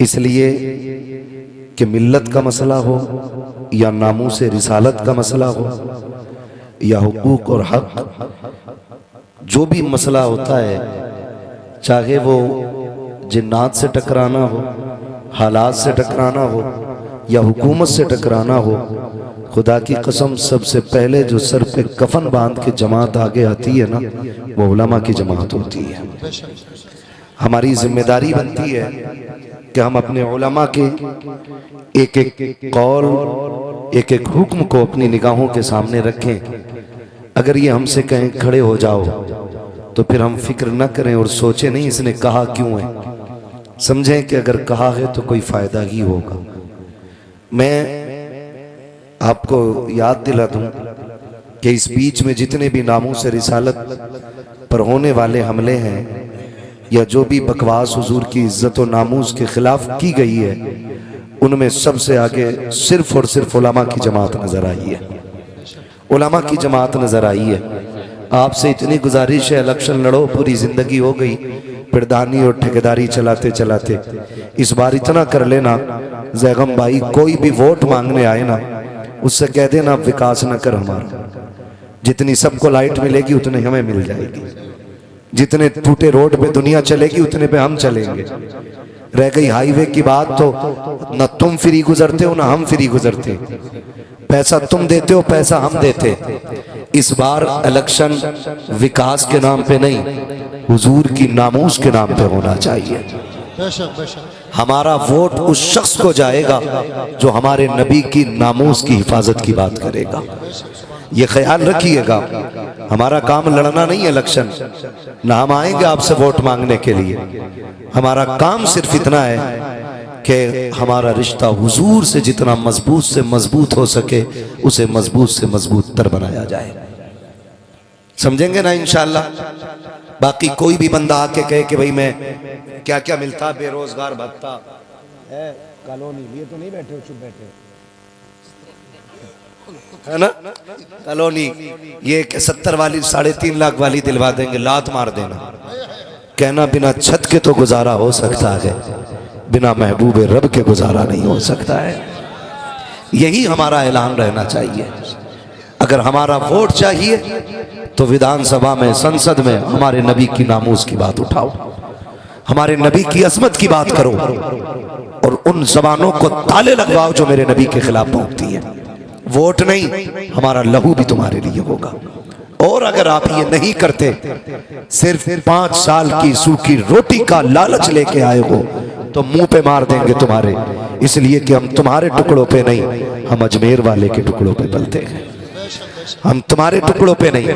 इसलिए कि मिल्लत का मसला हो या नामूस रिसालत का मसला हो या हुकूक और हक, जो भी मसला होता है, चाहे वो जिन्नात से टकराना हो, हालात से टकराना हो या हुकूमत से टकराना हो, खुदा की कसम सबसे पहले जो सर पे कफन बांध के जमात आगे आती है ना, वो उलमा की जमात होती है। हमारी जिम्मेदारी बनती है कि हम अपने उलमा के एक एक कौल, एक एक हुक्म को अपनी निगाहों के सामने रखें। अगर ये हमसे कहें खड़े हो जाओ तो फिर हम फिक्र न करें और सोचें नहीं इसने कहा क्यों है, समझें कि अगर कहा है तो कोई फायदा ही होगा। मैं आपको याद दिला दूं कि इस बीच में जितने भी नामूस रिसालत पर होने वाले हमले हैं या जो भी बकवास हुजूर की इज्जत और नामूस के खिलाफ की गई है, उनमें सबसे आगे सिर्फ और सिर्फ उलमा की जमात नजर आई है। उलमा की जमात नजर आई है। आपसे इतनी गुजारिश है, इलेक्शन लड़ो, पूरी जिंदगी हो गई प्रधानी और ठेकेदारी चलाते चलाते, इस बार इतना कर लेना जैगम भाई, कोई भी वोट मांगने आए ना, उससे कह देना विकास न कर हमारा। जितनी सबको लाइट मिलेगी उतनी हमें मिल जाएगी, जितने टूटे रोड पे दुनिया चलेगी उतने पे हम चलेंगे। रह गई हाईवे की बात, तो न तुम फ्री गुजरते हो ना हम फ्री गुजरते, पैसा तुम देते हो पैसा हम देते। इस बार इलेक्शन विकास के नाम पे नहीं, हुजूर की नामूस के नाम पे होना चाहिए। हमारा वोट उस शख्स को जाएगा जो हमारे नबी की नामूस की हिफाजत की बात करेगा। ये ख्याल रखिएगा, हमारा काम लड़ना नहीं है इलेक्शन, ना हम आएंगे आपसे वोट मांगने के लिए। हमारा काम सिर्फ इतना है कि हमारा रिश्ता हुजूर से जितना मजबूत से मजबूत हो सके उसे मजबूत से मजबूत तर बनाया जाए। समझेंगे ना इंशाअल्लाह। बाकी कोई भी बंदा आके कहे कि भाई मैं क्या क्या मिलता, बेरोजगार भत्ता है, कॉलोनी, ये तो नहीं बैठे हो, चुप बैठे हो है ना, कॉलोनी ये 70 वाली 3.5 लाख वाली दिलवा देंगे, लात मार देना। कहना बिना छत के तो गुजारा हो सकता है, बिना महबूब रब के गुजारा नहीं हो सकता है। यही हमारा ऐलान रहना चाहिए। अगर हमारा वोट चाहिए तो विधानसभा में, संसद में हमारे नबी की नामूस की बात उठाओ, हमारे नबी की अजमत की बात करो और उन जबानों को ताले लगवाओ जो मेरे नबी के खिलाफ भौंकती है। वोट नहीं, हमारा लहू भी तुम्हारे लिए होगा। और अगर आप ये नहीं करते, सिर्फ 5 साल की सूखी रोटी का लालच लेके आए हो, तो मुंह पे मार देंगे तुम्हारे, इसलिए कि हम तुम्हारे टुकड़ों पे नहीं, हम अजमेर वाले के टुकड़ों पे पलते हैं। हम तुम्हारे टुकड़ों पे नहीं,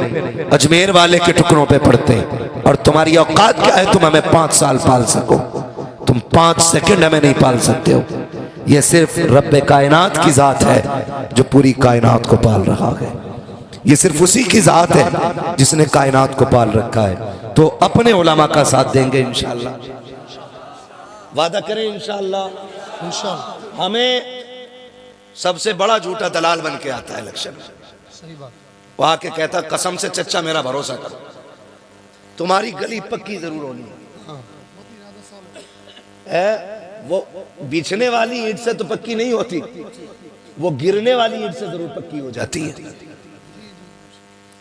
अजमेर वाले के टुकड़ों पे पड़ते हैं। और तुम्हारी औकात क्या है, तुम हमें 5 साल पाल सको, तुम 5 सेकंड हमें नहीं पाल सकते हो। यह सिर्फ रब्बे कायनात की जात है जो पूरी कायनात को पाल रहा है। ये सिर्फ उसी की जात है जिसने कायनात को पाल रखा है। तो अपने उलमा का साथ देंगे इंशाअल्लाह, वादा करें इंशाअल्लाह। इंशाअल्लाह हमें सबसे बड़ा झूठा दलाल बन के आता है इलेक्शन में। सही बात। वो आके कहता कसम से चच्चा मेरा भरोसा करो, तुम्हारी गली पक्की जरूर होनी है। वो बिछने वाली ईंट से तो पक्की नहीं होती, वो गिरने वाली ईंट से जरूर पक्की हो जाती है।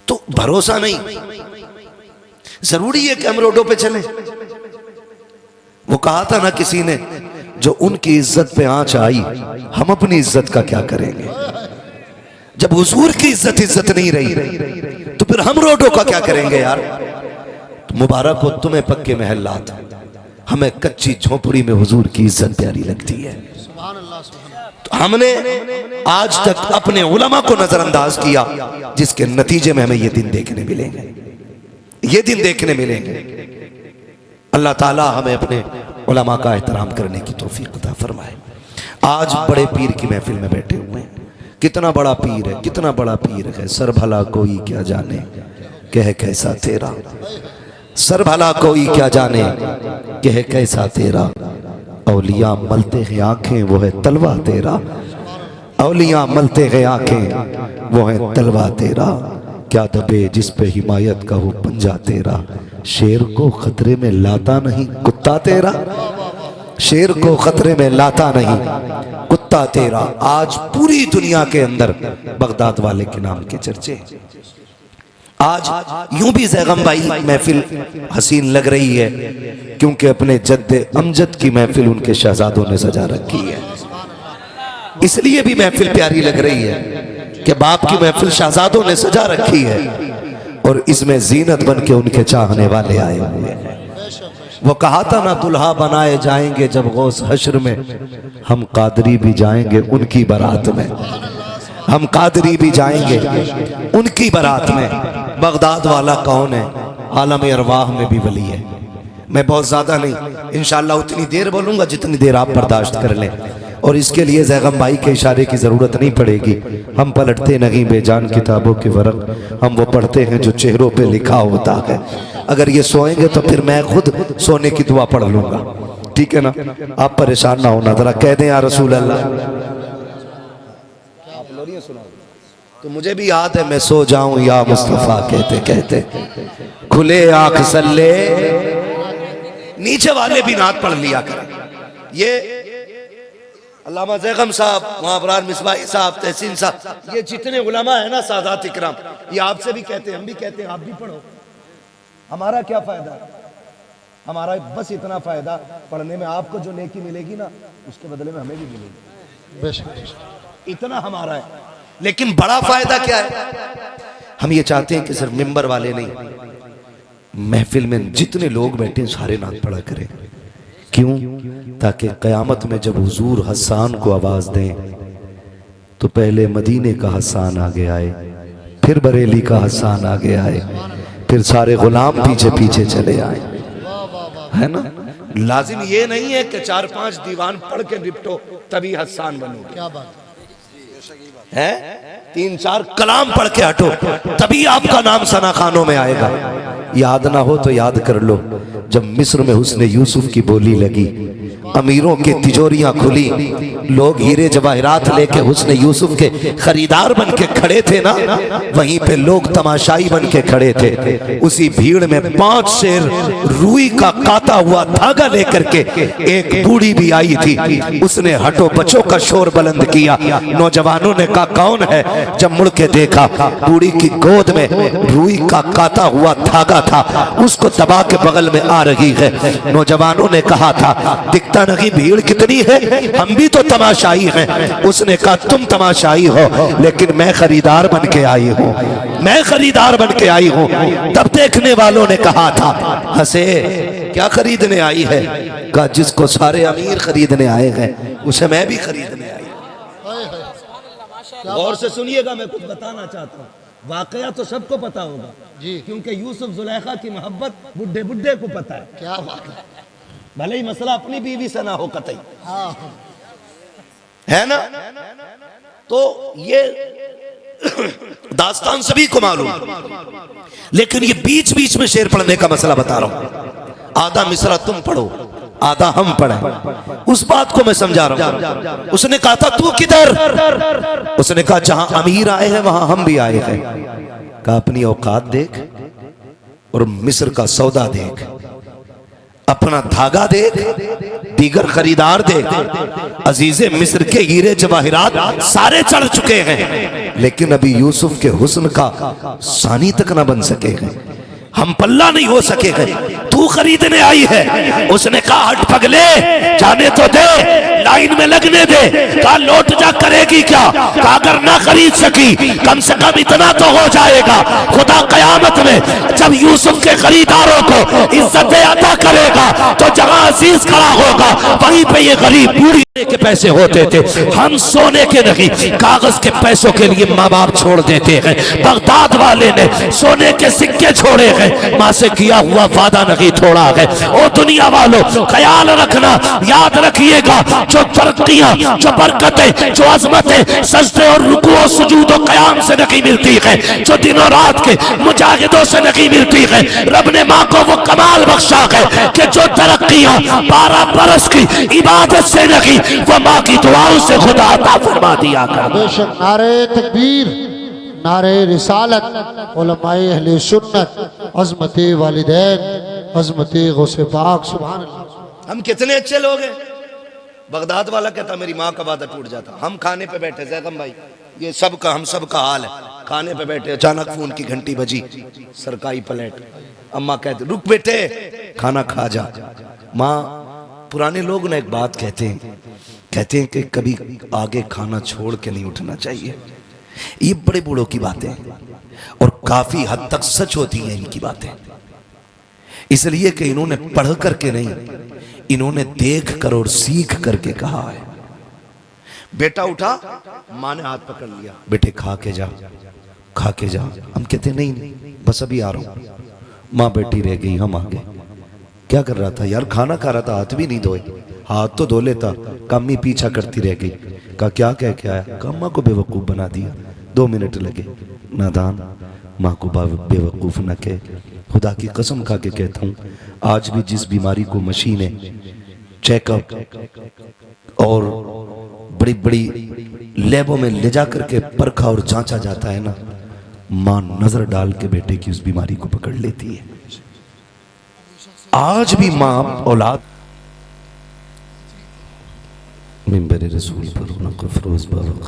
तो भरोसा नहीं, जरूरी है कि हम रोडों पे चलें। वो कहा था ना किसी ने, जो उनकी इज्जत पे आंच आई, हम अपनी इज्जत का क्या करेंगे। जब हुजूर की इज्जत नहीं रही तो फिर हम रोडों का क्या करेंगे यार। तो मुबारक हो तुम्हें पक्के महल्लात, हमें कच्ची झोपड़ी में हुजूर की इज्जत प्यारी लगती है। तो हमने आज तक अपने उलमा को नजरअंदाज किया, जिसके नतीजे में हमें ये दिन देखने मिलेंगे, ये दिन देखने मिलेंगे। अल्लाह ताला हमें अपने उलमा का एहतराम करने की तौफीक अता फरमाए। आज बड़े पीर की महफिल में बैठे हुए हैं। कितना बड़ा पीर है, कितना बड़ा पीर है। सर भला कोई क्या जाने, कह कैसा तेरा। सर भला कोई क्या जाने, कह कैसा तेरा। औलिया मलते हैं आंखें, वो है तलवा तेरा। औलिया मलते हैं आंखें, वो है तलवा तेरा। क्या दबे जिस पे हिमायत का हो पंजा तेरा। शेर को खतरे में लाता नहीं कुत्ता तेरा। शेर को खतरे में लाता नहीं कुत्ता तेरा। आज पूरी दुनिया के अंदर बगदाद वाले के नाम के चर्चे। आज यूं भी ज़ैगम भाई महफिल हसीन लग रही है क्योंकि अपने जद्दे अमजद की महफिल उनके शहजादों ने सजा रखी है, इसलिए भी महफिल प्यारी लग रही है कि बाप की महफिल शहजादों ने सजा रखी है और इसमें जीनत बन के उनके चाहने वाले आए हुए हैं। वो कहा था ना, दुल्हा बनाए जाएंगे जब गौस हश्र में, हम कादरी भी जाएंगे उनकी बारात में, हम कादरी भी जाएंगे उनकी बारात में। बगदाद वाला कौन है? आलम अरवाह में भी वली है। मैं बहुत ज़्यादा नहीं, इंशाअल्लाह उतनी देर बोलूँगा जितनी देर आप बर्दाश्त कर लें, और इसके लिए ज़ैगम भाई के इशारे की ज़रूरत नहीं पड़ेगी। हम पलटते नहीं बेजान किताबों के वरक, हम वो पढ़ते हैं जो चेहरों पे लिखा होता है। अगर ये सोएंगे तो फिर मैं खुद सोने की दुआ पढ़ लूँगा, ठीक है ना? आप परेशान ना होना, ज़रा कह दें या रसूल अल्लाह। तो मुझे भी याद है, मैं सो जाऊं या मुस्तफ़ा कहते कहते खुले आंख सल्ले, नीचे वाले भी नात पढ़ लिया करें। ये अल्लामा ज़ैगम साहब, वहाँ अबरार मिसबाही साहब, तहसीन साहब, ये जितने उलमा है ना सादात इकराम, ये आपसे भी कहते हैं, हम भी कहते हैं, आप भी पढ़ो। हमारा क्या फायदा? हमारा बस इतना फायदा पढ़ने में, आपको जो नेकी मिलेगी ना उसके बदले में हमें भी मिलेगी, इतना हमारा है। लेकिन बड़ा फायदा क्या है? हम ये चाहते हैं कि सिर्फ मिंबर वाले नहीं, महफिल में जितने लोग बैठे सारे नात पढ़ा करें। क्यों? ताकि क़यामत में जब हुजूर हसन को आवाज़ दें तो पहले मदीने का हसन आगे आए, फिर बरेली का हसन आगे आए, फिर सारे गुलाम पीछे पीछे चले आए, है ना? लाजिम ये नहीं है कि 4-5 दीवान पढ़ के निपटो तभी हसन बनो। क्या बात है? 3-4 कलाम पढ़ के हटो तभी आपका नाम सना खानों में आएगा। याद ना हो तो याद कर लो, जब मिस्र में हुस्ने यूसुफ की बोली लगी, अमीरों की तिजोरियां खुली, लोग हीरे जवाहरात लेके हुस्ने यूसुफ के खरीदार बन के खड़े थे ना, वहीं पे लोग तमाशाई बन के खड़े थे। उसी भीड़ में 5 शेर रुई का काता हुआ धागा लेकर के एक बूढ़ी भी आई थी, उसने हटो बच्चों का शोर बुलंद किया। नौजवानों ने कहा कौन है? जब मुड़ के देखा, बूढ़ी की गोद में रुई का काता हुआ धागा था, उसको दबा के बगल में आ रही है। नौजवानों ने कहा था दिखता नहीं भीड़ कितनी है, हम भी तो तमाशाई हैं। उसने कहा तुम तमाशाई हो लेकिन मैं खरीदार बन के आई हूँ, मैं खरीदार बन के आई हूँ। तब देखने वालों ने कहा था, हंसे, क्या खरीदने आई है? कहा जिसको सारे अमीर खरीदने आए हैं उसे मैं भी खरीदने आई। गौर से सुनिएगा, मैं कुछ बताना चाहता हूँ। वाकया तो सबको पता होगा जी, क्योंकि यूसुफ जुलेखा की मोहब्बत बुड्ढे बुड्ढे को पता है। क्या बात है? भले ही मसला अपनी बीवी से ना हो कतई, है ना? तो ये दास्तान सभी को मालूम, लेकिन ये बीच बीच में शेर पढ़ने का मसला बता रहा हूं। आधा मिसरा तुम पढ़ो, आधा हम पढ़े, उस बात को मैं समझा रहा हूं। उसने कहा था तू किधर? उसने कहा जहां अमीर आए हैं वहां हम भी आए हैं। कहा अपनी औकात देख और मिस्र का सौदा देख, अपना धागा देख, दीगर खरीदार देख। अजीजे मिस्र के हीरे जवाहिरात सारे चढ़ चुके हैं, लेकिन अभी यूसुफ के हुस्न का सानी तक ना बन सके हैं, हम पल्ला नहीं हो सके हैं। तू खरीदने आई है? उसने कहा हट पगले, जाने तो दे, लाइन में लगने दे। कहा लौट जा करेगी क्या? कहा अगर ना खरीद सकी कम से कम इतना तो हो जाएगा, खुदा कयामत में जब यूसुफ के खरीदारों को इज्जत अता करेगा तो जहां अजीज खड़ा होगा वहीं पे ये गरीब बूढ़ी के पैसे होते थे। हम सोने के नहीं कागज के पैसों के लिए माँ बाप छोड़ देते हैं। बगदाद वाले ने सोने के सिक्के छोड़े हैं, माँ से किया हुआ वादा नहीं तोड़ा है। ओ दुनिया वालों, ख्याल रखना, याद रखिएगा, जो तरक्कियां, जो बरकतें, जो अजमतें सजदे और रुकू और सुजूद और क़याम से नहीं मिलती है, जो दिनों रात के मुजाहिदों से नहीं मिलती है, रब ने माँ को वो कमाल बख्शा है कि जो तरक्कियां 12 बरस की इबादत से नहीं, वो माँ की दुआओं से खुदा अता फरमा दिया कर। बेशक नारे तकबीर, नारे रिसालत, उलमाए अहले सुन्नत, अज़मते वालिदैन, अज़मते गौसे पाक, सुभान अल्लाह। हम कितने अच्छे लोग हैं, बगदाद वाला कहता मेरी माँ का वादा टूट जाता। हम खाने पे बैठे जैदम भाई, ये सबका हम सबका हाल है, खाने पे बैठे अचानक फोन की घंटी बजी, सरकारी प्लेट, अम्मा कहते रुक बेटे खाना खा जा। माँ, पुराने लोग ना एक बात कहते हैं कि कभी आगे खाना छोड़ के नहीं उठना चाहिए। ये बड़े बूढ़ों की बातें और काफी हद तक सच होती हैं इनकी बातें, इसलिए कि इन्होंने पढ़ करके नहीं, इन्होंने देख कर और सीख करके कहा है। बेटा उठा, माँ ने हाथ पकड़ लिया, बेटे खा के जा, खा के जा। हम कहते नहीं बस अभी आ रहा हूं। माँ बेटी रह गई, हम आ गए। क्या कर रहा था यार? खाना खा रहा था, हाथ भी नहीं धोए। हाथ तो धो लेता, कम्मी पीछा करती रह गई। कहा क्या कह के आया? कम्मा को बेवकूफ बना दिया। 2 मिनट लगे। नादान, माँ को बेवकूफ न कहे। खुदा की कसम खा के कहता हूँ, आज भी जिस बीमारी को मशीनें, चेकअप और बड़ी बड़ी लैबों में ले जा करके परखा और जांचा जाता है ना, माँ नजर डाल के बेटे की उस बीमारी को पकड़ लेती है। आज भी माँ औलाद मिंबर रसूल पर उनको फरोज बाबा